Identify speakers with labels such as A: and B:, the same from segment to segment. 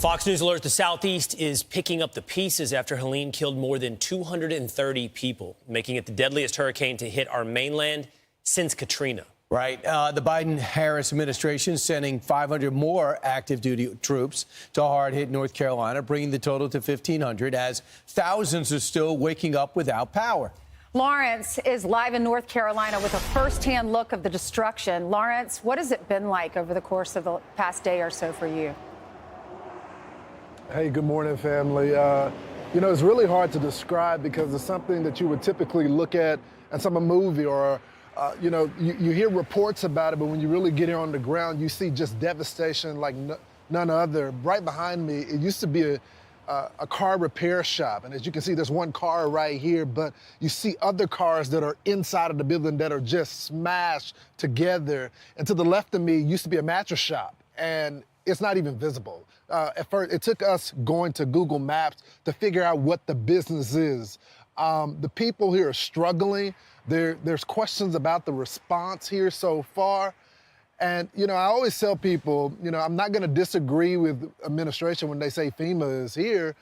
A: Fox News alert: the Southeast is picking up the pieces after Helene killed more than 230 people, making it the deadliest hurricane to hit our mainland since Katrina.
B: Right. The Biden-Harris administration sending 500 more active duty troops to hard-hit North Carolina, bringing the total to 1,500 as thousands are still waking up without power.
C: Lawrence is live in North Carolina with a first-hand look of the destruction. Lawrence, what has it been like over the course of the past day or so for you?
D: Hey, good morning, family. It's really hard to describe because it's something that you would typically look at in some movie or, you hear reports about it, but when you really get here on the ground, you see just devastation like none other. Right behind me, it used to be a car repair shop. And as you can see, there's one car right here, but you see other cars that are inside of the building that are just smashed together. And to the left of me used to be a mattress shop, and it's not even visible. At first, it took us going to Google Maps to figure out what the business is. The people here are struggling. There's questions about the response here so far. And, I always tell people, I'm not gonna disagree with administration when they say FEMA is here.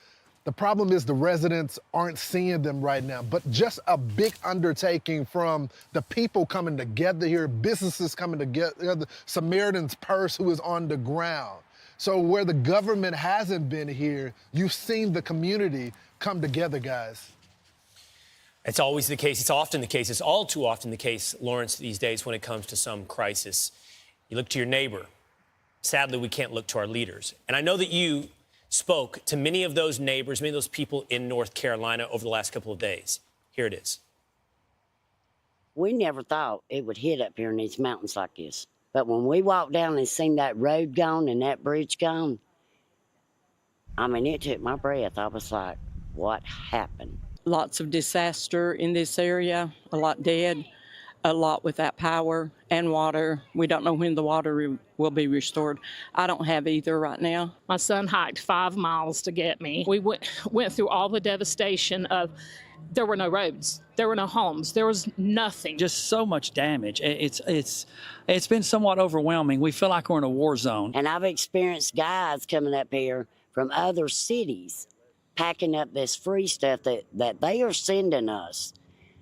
D: The problem is the residents aren't seeing them right now, but just a big undertaking from the people coming together here, businesses coming together, Samaritan's Purse who is on the ground. So where the government hasn't been here, you've seen the community come together, guys.
A: It's always the case. It's often the case. It's all too often the case, Lawrence, these days when it comes to some crisis. You look to your neighbor. Sadly, we can't look to our leaders. And I know that you spoke to many of those neighbors, many of those people in North Carolina over the last couple of days. Here it is.
E: We never thought it would hit up here in these mountains like this. But when we walked down and seen that road gone and that bridge gone, it took my breath. I was like, what happened?
F: Lots of disaster in this area, a lot dead, a lot without power and water. We don't know when the water will be restored. I don't have either right now.
G: My son hiked 5 miles to get me. We went through all the devastation of, there were no roads, there were no homes, there was nothing.
H: Just so much damage. It's been somewhat overwhelming. We feel like we're in a war zone.
E: And I've experienced guys coming up here from other cities packing up this free stuff that they are sending us,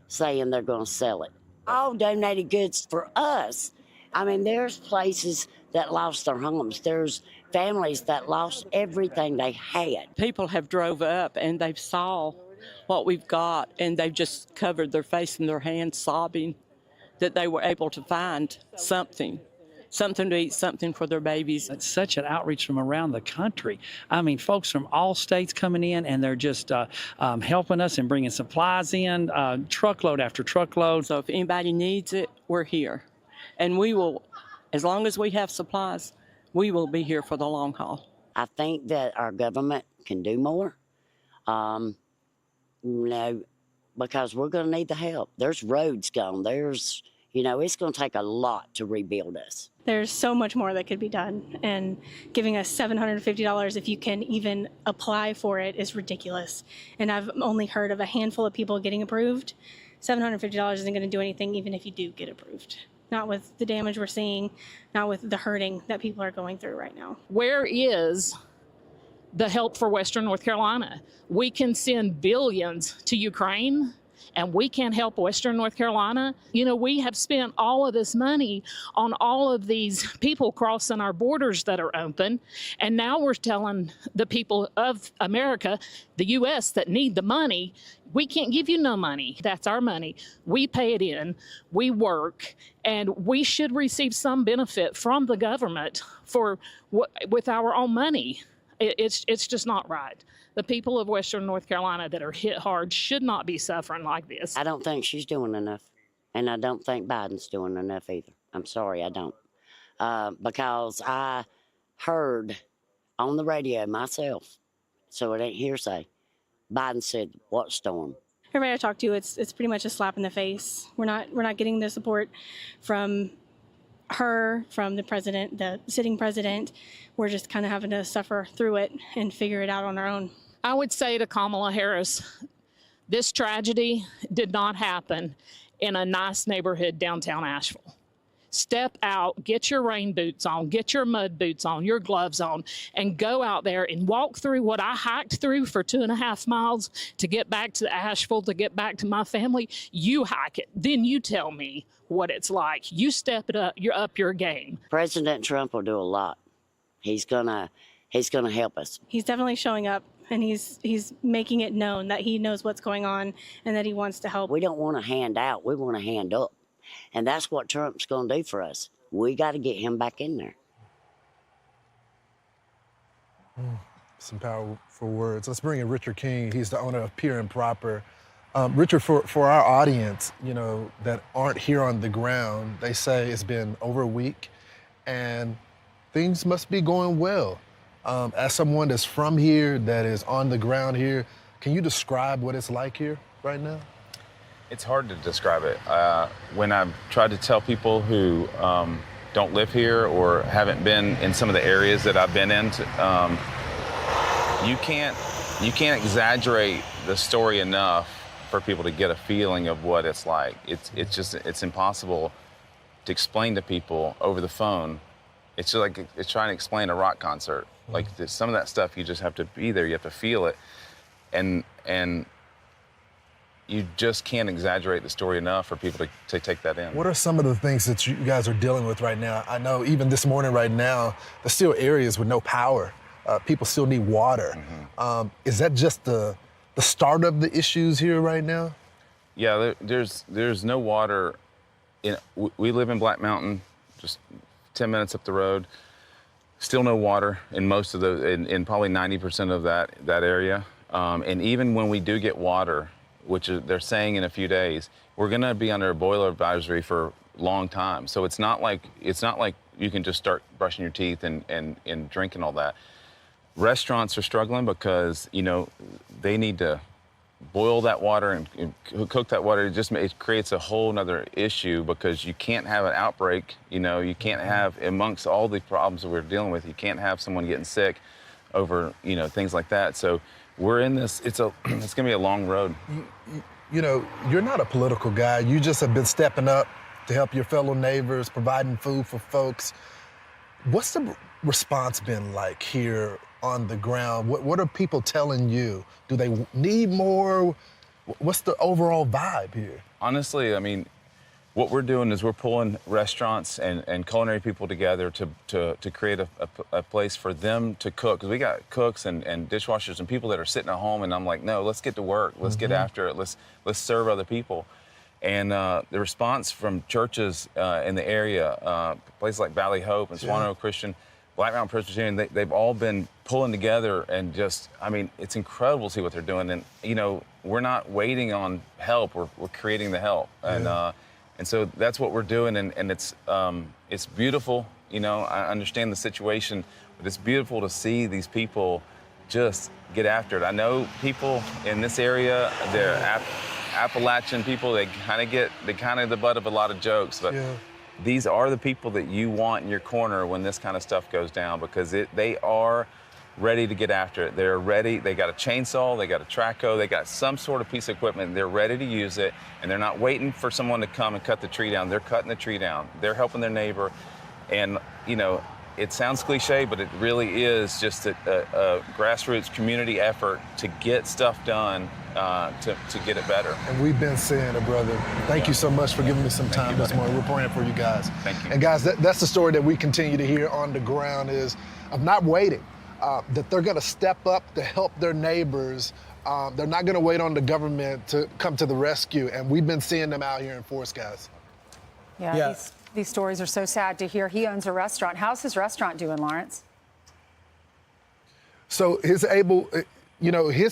E: saying they're going to sell it. All donated goods for us. There's places that lost their homes. There's families that lost everything they had.
F: People have drove up and they've saw what we've got, and they've just covered their face in their hands, sobbing that they were able to find something to eat, something for their babies.
H: It's such an outreach from around the country. Folks from all states coming in, and they're just helping us and bringing supplies in, truckload after truckload.
F: So if anybody needs it, we're here. And we will, as long as we have supplies, we will be here for the long haul.
E: I think that our government can do more. Because we're going to need the help. There's roads gone. It's going to take a lot to rebuild us.
I: There's so much more that could be done, and giving us $750 if you can even apply for it is ridiculous. And I've only heard of a handful of people getting approved. $750 isn't going to do anything even if you do get approved. Not with the damage we're seeing, not with the hurting that people are going through right now.
G: Where is the help for Western North Carolina? We can send billions to Ukraine, and we can't help Western North Carolina. We have spent all of this money on all of these people crossing our borders that are open, and now we're telling the people of America, the U.S., that need the money, we can't give you no money. That's our money. We pay it in, we work, and we should receive some benefit from the government with our own money. It's just not right. The people of Western North Carolina that are hit hard should not be suffering like this.
E: I don't think she's doing enough, and I don't think Biden's doing enough either. I'm sorry, I don't. Because I heard on the radio myself, so it ain't hearsay, Biden said, what storm?
I: Everybody I talk to, it's pretty much a slap in the face. We're not getting the support from her, from the president, the sitting president. We're just kind of having to suffer through it and figure it out on our own.
G: I would say to Kamala Harris, this tragedy did not happen in a nice neighborhood downtown Asheville. Step out, get your rain boots on, get your mud boots on, your gloves on, and go out there and walk through what I hiked through for 2.5 miles to get back to Asheville, to get back to my family. You hike it. Then you tell me what it's like. You step it up. You're up your game.
E: President Trump will do a lot. He's gonna help us.
I: He's definitely showing up, and he's making it known that he knows what's going on and that he wants to help.
E: We don't want to hand out. We want to hand up. And that's what Trump's going to do for us. We got to get him back in there.
D: Some powerful words. Let's bring in Richard King. He's the owner of Pure and Proper. Richard, for our audience, that aren't here on the ground, they say it's been over a week and things must be going well. As someone that's from here, that is on the ground here, can you describe what it's like here right now?
J: It's hard to describe it. When I've tried to tell people who don't live here or haven't been in some of the areas that I've been in, you can't exaggerate the story enough for people to get a feeling of what it's like. It's impossible to explain to people over the phone. It's just like it's trying to explain a rock concert. Like some of that stuff, you just have to be there. You have to feel it, and you just can't exaggerate the story enough for people to take that in.
D: What are some of the things that you guys are dealing with right now? I know even this morning right now, there's still areas with no power. People still need water. Mm-hmm. Is that just the start of the issues here right now?
J: Yeah, there's no water. We live in Black Mountain, just 10 minutes up the road. Still no water in most of in probably 90% of that area. And even when we do get water, which they're saying in a few days, we're going to be under a boiler advisory for a long time. So it's not like you can just start brushing your teeth and drinking all that. Restaurants are struggling because they need to boil that water and cook that water. It creates a whole nother issue because you can't have an outbreak. You can't have, amongst all the problems that we're dealing with, you can't have someone getting sick over things like that. So we're in this. It's going to be a long road.
D: You're not a political guy. You just have been stepping up to help your fellow neighbors, providing food for folks. What's the response been like here on the ground? What are people telling you? Do they need more? What's the overall vibe here?
J: Honestly, I mean, what we're doing is we're pulling restaurants and culinary people together to create a place for them to cook. Because we got cooks and dishwashers and people that are sitting at home, and I'm like, no, let's get to work. Let's get after it. Let's serve other people. And the response from churches in the area, places like Valley Hope and Swan Oak Christian, Black Mountain Presbyterian, they've all been pulling together and it's incredible to see what they're doing. And, we're not waiting on help. We're creating the help. And so that's what we're doing. And it's beautiful. I understand the situation, but it's beautiful to see these people just get after it. I know people in this area, they're Appalachian people, they kind of the butt of a lot of jokes, but these are the people that you want in your corner when this kind of stuff goes down, because they are ready to get after it. They're ready. They got a chainsaw, they got a track hoe, they got some sort of piece of equipment. They're ready to use it, and they're not waiting for someone to come and cut the tree down. They're cutting the tree down. They're helping their neighbor. And, it sounds cliche, but it really is just a grassroots community effort to get stuff done to get it better.
D: And we've been seeing it, brother. Thank you so much for giving me some time this morning. We're praying for you guys.
J: Thank you.
D: And guys, that's the story that we continue to hear on the ground is of not waiting, that they're going to step up to help their neighbors. They're not going to wait on the government to come to the rescue. And we've been seeing them out here in force, guys.
C: Yeah. These stories are so sad to hear. He owns a restaurant. How's his restaurant doing, Lawrence?
D: So his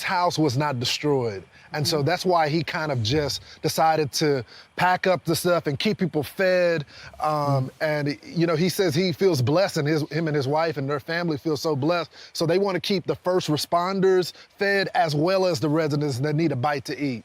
D: house was not destroyed. And so that's why he kind of just decided to pack up the stuff and keep people fed. And, he says he feels blessed, and him and his wife and their family feel so blessed. So they want to keep the first responders fed as well as the residents that need a bite to eat.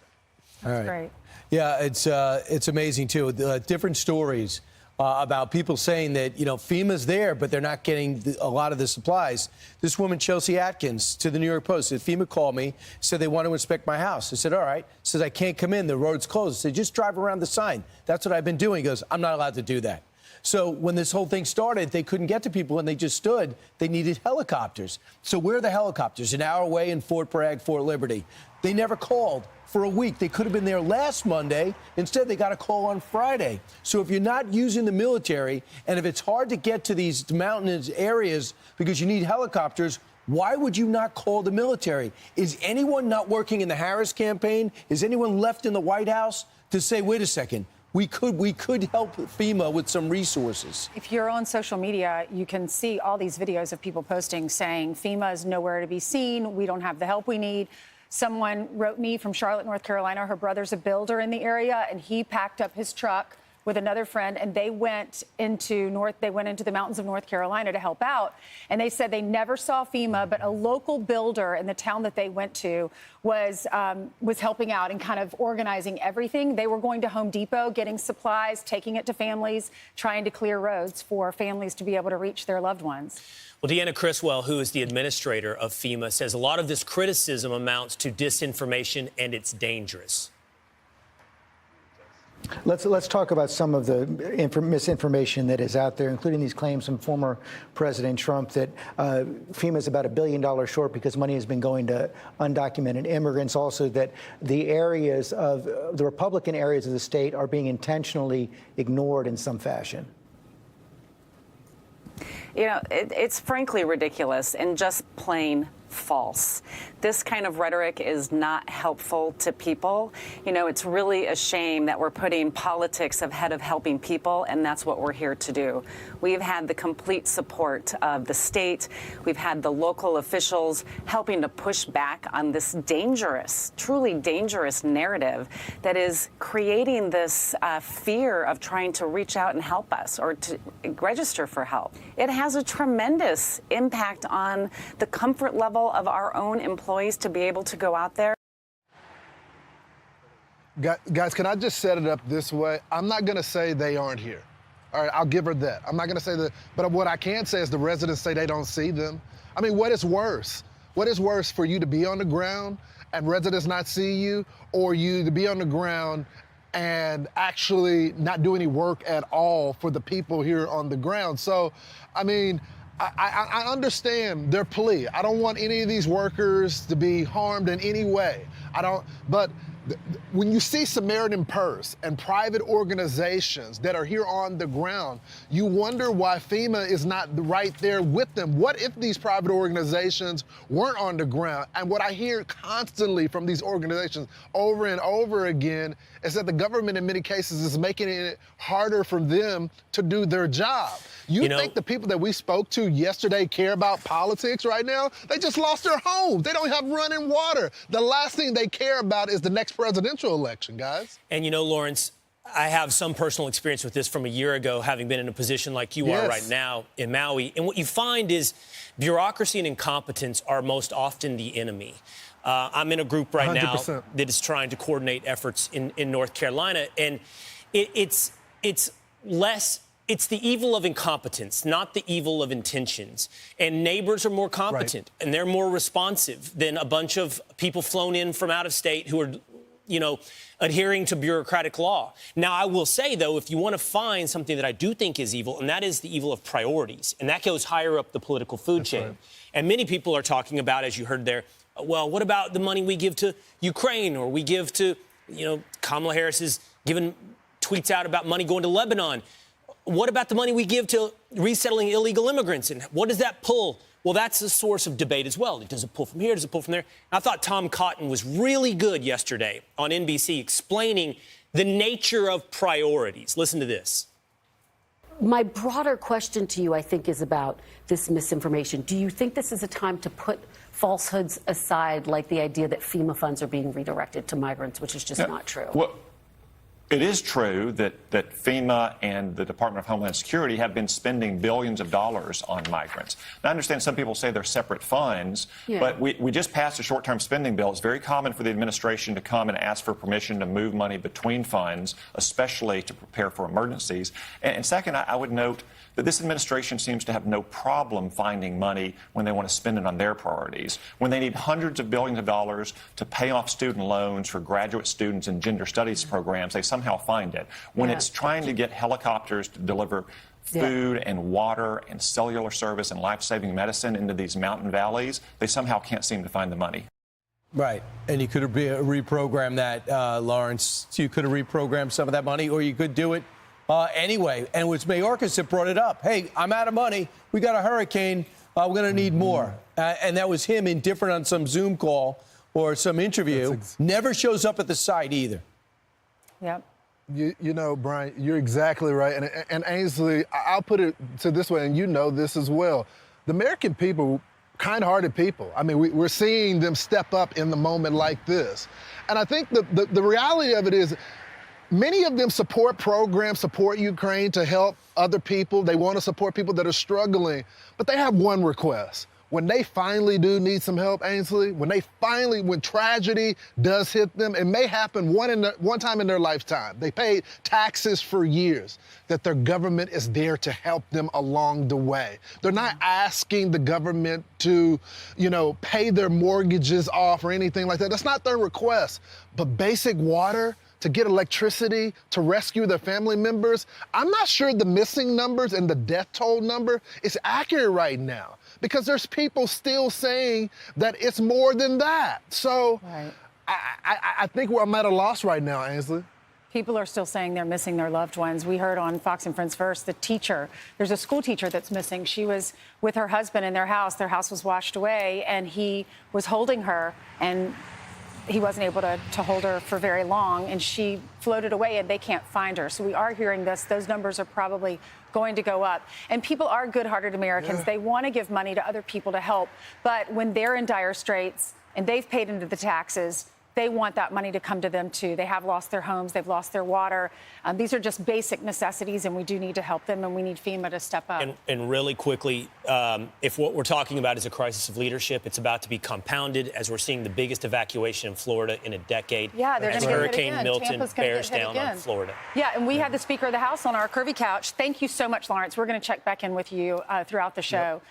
B: All right.
C: Great.
B: Yeah, it's amazing, too. Different stories about people saying that, FEMA's there, but they're not getting a lot of the supplies. This woman, Chelsea Atkins, to the New York Post, said, FEMA called me, said they want to inspect my house. I said, all right. Says, I can't come in. The road's closed. I said, just drive around the sign. That's what I've been doing. He goes, I'm not allowed to do that. So when this whole thing started, they couldn't get to people and they just stood. They needed helicopters. So where are the helicopters? An hour away in Fort Bragg, Fort Liberty. They never called for a week. They could have been there last Monday. Instead, they got a call on Friday. So if you're not using the military, and if it's hard to get to these mountainous areas because you need helicopters, why would you not call the military? Is anyone not working in the Harris campaign? Is anyone left in the White House to say, wait a second, we could help FEMA with some resources?
C: If you're on social media, you can see all these videos of people posting saying FEMA is nowhere to be seen. We don't have the help we need. Someone wrote me from Charlotte, North Carolina. Her brother's a builder in the area, and he packed up his truck with another friend, and they went into the mountains of North Carolina to help out. And they said they never saw FEMA, but a local builder in the town that they went to was helping out and kind of organizing everything. They were going to Home Depot, getting supplies, taking it to families, trying to clear roads for families to be able to reach their loved ones.
A: Well, Deanna Criswell, who is the administrator of FEMA, says a lot of this criticism amounts to disinformation, and it's dangerous.
K: Let's talk about some of the misinformation that is out there, including these claims from former President Trump that FEMA is about $1 billion short because money has been going to undocumented immigrants. Also, that the areas of the Republican areas of the state are being intentionally ignored in some fashion.
L: You know, it's frankly ridiculous and just plain false. This kind of rhetoric is not helpful to people. You know, it's really a shame that we're putting politics ahead of helping people, and that's what we're here to do. We've had the complete support of the state. We've had the local officials helping to push back on this dangerous, truly dangerous narrative that is creating this fear of trying to reach out and help us or to register for help. It has a tremendous impact on the comfort level of our own employees to be able to go out there.
D: Guys, can I just set it up this way? I'm not going to say they aren't here. All right, I'll give her that. I'm not going to say that. But what I can say is the residents say they don't see them. I mean, what is worse? What is worse, for you to be on the ground and residents not see you, or you to be on the ground and actually not do any work at all for the people here on the ground? So, I mean, I understand their plea. I don't want any of these workers to be harmed in any way. But when you see Samaritan Purse and private organizations that are here on the ground, you wonder why FEMA is not right there with them. What if these private organizations weren't on the ground? And what I hear constantly from these organizations over and over again is that the government in many cases is making it harder for them to do their job. You think the people that we spoke to yesterday care about politics right now? They just lost their homes. They don't have running water. The last thing they care about is the next presidential election, guys.
A: And you know, Lawrence, I have some personal experience with this from a year ago, having been in a position like you are right now in Maui. And what you find is bureaucracy and incompetence are most often the enemy. I'm in a group right 100%. Now that is trying to coordinate efforts in North Carolina. And it's the evil of incompetence, not the evil of intentions. And neighbors are more competent and they're more responsive than a bunch of people flown in from out of state who are, you know, adhering to bureaucratic law. Now, I will say, though, if you want to find something that I do think is evil, and that is the evil of priorities, and that goes higher up the political food chain. Right. And many people are talking about, as you heard there, well, what about the money we give to Ukraine, or we give to, you know, Kamala Harris is giving tweets out about money going to Lebanon. What about the money we give to resettling illegal immigrants? And what does that pull? Well, that's a source of debate as well. Does it pull from here? Does it pull from there? I thought Tom Cotton was really good yesterday on NBC explaining the nature of priorities. Listen to this.
M: My broader question to you, I think, is about this misinformation. Do you think this is a time to put falsehoods aside, like the idea that FEMA funds are being redirected to migrants, which is just not true?
N: Well, it is true that FEMA and the Department of Homeland Security have been spending billions of dollars on migrants. Now, I understand some people say they're separate funds, but we just passed a short-term spending bill. It's very common for the administration to come and ask for permission to move money between funds, especially to prepare for emergencies. And second, I would note that this administration seems to have no problem finding money when they want to spend it on their priorities. When they need hundreds of billions of dollars to pay off student loans for graduate students in gender studies programs, they somehow find it. When it's trying to get helicopters to deliver food and water and cellular service and life-saving medicine into these mountain valleys, they somehow can't seem to find the money.
B: Right. And you could have reprogrammed that, Lawrence. You could have reprogrammed some of that money, or you could do it anyway. And it was Mayorkas that brought it up. Hey, I'm out of money. We got a hurricane. We're going to need more. And that was him indifferent on some Zoom call or some interview. Never shows up at the site either.
C: Yep.
D: You know, Brian, you're exactly right. And Ainsley, I'll put it to this way, and you know this as well. The American people, kind-hearted people. I mean, we're seeing them step up in the moment like this. And I think the reality of it is many of them support programs, support Ukraine to help other people. They want to support people that are struggling. But they have one request. When they finally do need some help, Ainsley, when tragedy does hit them, it may happen one time in their lifetime. They paid taxes for years, that their government is there to help them along the way. They're not asking the government to, pay their mortgages off or anything like that. That's not their request. But basic water, to get electricity, to rescue their family members, I'm not sure the missing numbers and the death toll number is accurate right now, because there's people still saying that it's more than that. So right. I think I'm at a loss right now, Ainsley.
C: People are still saying they're missing their loved ones. We heard on Fox and Friends First, the teacher, there's a school teacher that's missing. She was with her husband in their house. Their house was washed away, and he was holding her, and he wasn't able to hold her for very long, and she floated away, and they can't find her. So we are hearing this. Those numbers are probably going to go up. And people are good-hearted Americans. Yeah. They want to give money to other people to help. But when they're in dire straits and they've paid into the taxes, they want that money to come to them, too. They have lost their homes. They've lost their water. These are just basic necessities, and we do need to help them, and we need FEMA to step up.
A: And really quickly, if what we're talking about is a crisis of leadership, it's about to be compounded as we're seeing the biggest evacuation in Florida in a decade.
C: Yeah, they're going to get hit again.
A: Hurricane Milton bears down
C: again
A: on Florida.
C: Yeah, and we had the Speaker of the House on our curvy couch. Thank you so much, Lawrence. We're going to check back in with you throughout the show. Yep.